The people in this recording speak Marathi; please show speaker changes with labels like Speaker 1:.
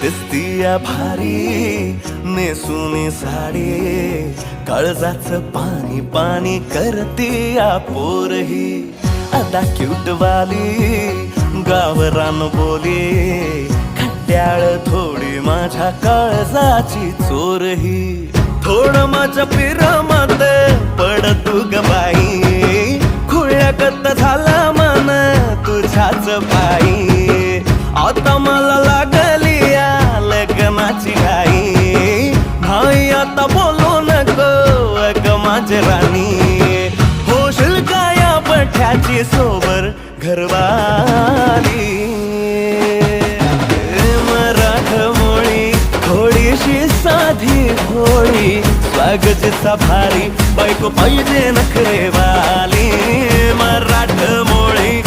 Speaker 1: दिसतीया भारी नेसूनी साडी, काळजाचं पाणी पाणी करतीया पोरही. आता क्यूट वाली गावरान बोली, खट्याळ थोडी माझ्या काळजाची चोरही. थोडं माझ्या पिरमत पड तू ग बाई, खुळ्यागत झाला मन तुझ्याच पायी. आता मला लागली या लग्नाची घाई, भाई आता बोलू नको अग माझी राणी. होशील का या पठ्याची सोबर घरवाली. मराठमोळी थोडीशी साधी भोळी, स्वागताचा भारी बायको पाहिजे नखरेवाली. मराठमोळी